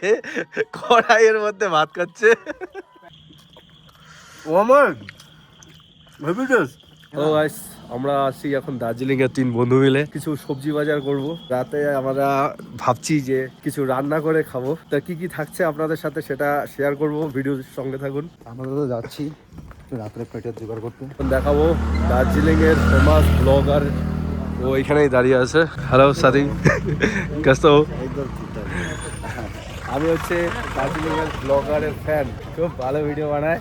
যে কড়াইয়ের মধ্যে ভাত খাচ্ছে। ও আমার ও গাইস, আমরা আছি এখন দার্জিলিং এর 3 বন্ধু মিলে কিছু সবজি বাজার করব। রাতে আমরা ভাবছি যে কিছু রান্না করে খাবো। তা কি কি থাকছে আপনাদের সাথে সেটা শেয়ার করব, ভিডিওর সঙ্গে থাকুন। আমরা তো যাচ্ছি রাত্রে পেটের জোগাড় করতে। দেখাবো দার্জিলিং এর ফেমাস ব্লগার, ও এখানেই দাঁড়িয়ে আছে। হ্যালো সাদি, কেমন আছো? আমি হচ্ছে দার্জিলিং এর ব্লগারের ফ্যান, খুব ভালো ভিডিও বানায়।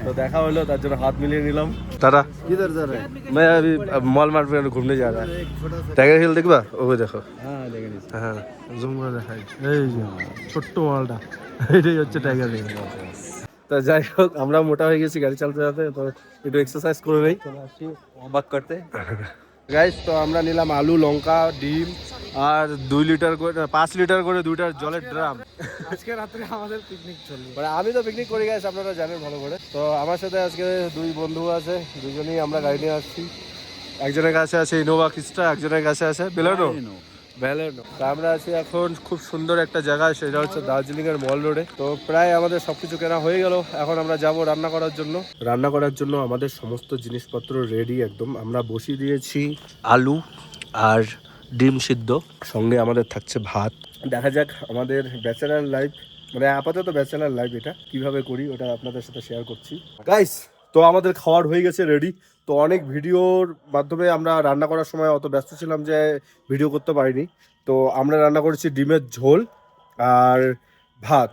तो देखा হলো, তার জন্য হাত মিলিয়ে নিলাম। টাটা। किधर जा रहे हैं? मैं अभी मॉल मार्ट में घूमने जा रहा है। टाइगर हिल देखबा? ওই দেখো। हाँ देखेंगे। হ্যাঁ, জুম করে দেখাই। এই যে ছোট্ট মালটা, এটাই হচ্ছে টাইগার হিল। তো যাই হোক, আমরা মোটা হয়ে গেছি গাড়ি চালাতে চালাতে, তো একটু এক্সারসাইজ করে নেই, वार्म करते। গাইস। তো আমরা নিলাম আলু, লঙ্কা, ডিম আর 2 লিটার করে 5 লিটার করে 2টার জলের ড্রাম। আজকে রাত্রে আমাদের পিকনিক চলবে। মানে আমি তো পিকনিক করি গাইস, আপনারা জানেন ভালো করে। তো আমার সাথে আজকে 2 বন্ধু আছে, দুজনেই আমরা গাড়ি নিয়ে আসছি। একজনের কাছে আছে ইনোভা ক্রিস্টা, একজনের কাছে আছে বেলেনো। তো আমরা আছি এখন খুব সুন্দর একটা জায়গায়, সেটা হচ্ছে দার্জিলিং এর মল রোডে। তো প্রায় আমাদের সবকিছু কেনা হয়ে গেল, এখন আমরা যাব রান্না করার জন্য। রান্না করার জন্য আমাদের সমস্ত জিনিসপত্র রেডি একদম। আমরা বসিয়ে দিয়েছি আলু আর ডিম সিদ্ধ, সঙ্গে আমাদের থাকছে ভাত। দেখা যাক আমাদের ব্যাচেলার লাইফ, মানে আপাতত ব্যাচেলার লাইফ এটা কিভাবে করি ওটা আপনাদের সাথে শেয়ার করছি গাইস। তো আমাদের খাওয়ার হয়ে গেছে রেডি। তো অনেক ভিডিওর মাধ্যমে আমরা রান্না করার সময় অত ব্যস্ত ছিলাম যে ভিডিও করতে পারিনি। তো আমরা রান্না করেছি ডিমের ঝোল আর ভাত।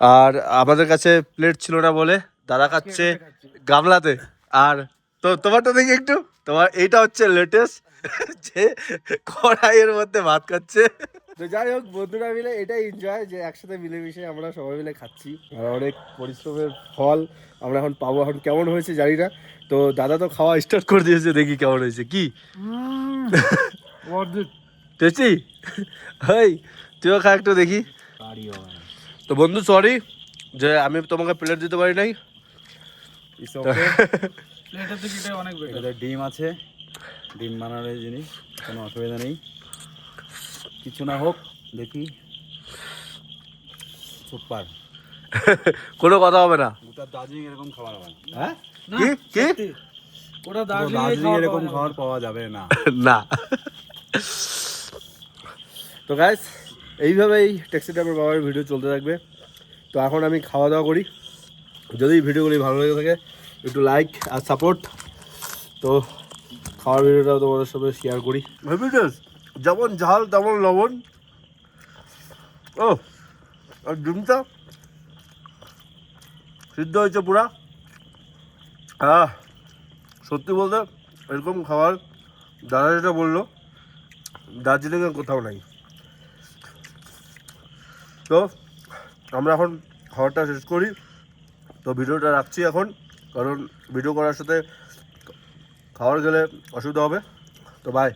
আর আমাদের কাছে প্লেট ছিল না বলে দাদা খাচ্ছে গামলাতে। আর তো তোমারটা দেখি একটু, তোমার এইটা হচ্ছে লেটেস্ট যে কড়াইয়ের মধ্যে ভাত খাচ্ছে। তো যাই হোক, বন্ধুরা মিলে এটাই এনজয়, যে একসাথে মিলেমিশে আমরা সবাই মিলে খাচ্ছি। আর অনেক পরিশ্রমের ফল আমরা এখন পাবো। এখন কেমন হয়েছে জানি না। তো দাদা তো খাওয়া স্টার্ট করে দিয়েছে, দেখি কেমন হয়েছে। কি টেস্টি? হাই, তুইও খা একটু দেখি। তো বন্ধু সরি যে আমি তোমাকে প্লেট দিতে পারি নাই। ডিম আছে, ডিম বানানোর জিনিস, কোনো অসুবিধা নেই। কিছু না হোক, দেখি সুপার। কোনো কথা হবে না। গোটা দার্জিলিং এরকম খাবার হবে না। হ্যাঁ, কি কি গোটা দার্জিলিং এরকম খাবার পাওয়া যাবে না। না। তো গাইস, এইভাবেই ট্যাক্সি ড্রাইভার বাবার ভিডিও চলতে থাকবে। তো এখন আমি খাওয়া দাওয়া করি। যদি ভিডিওগুলি ভালো লেগে থাকে একটু লাইক আর সাপোর্ট। তো খাওয়ার ভিডিওটা তোমাদের সাথে শেয়ার করি। যেমন ঝাল তেমন লবণ। ও, আর ডিমটা সিদ্ধ হয়েছে পুরা। হ্যাঁ, সত্যি বলতে এরকম খাবার দাদা যেটা বললো দার্জিলিংয়ে কোথাও নাই। তো আমরা এখন খাবারটা শেষ করি। তো ভিডিওটা রাখছি এখন, কারণ ভিডিও করার সাথে খাবার গেলে অসুবিধা হবে। তো বাই।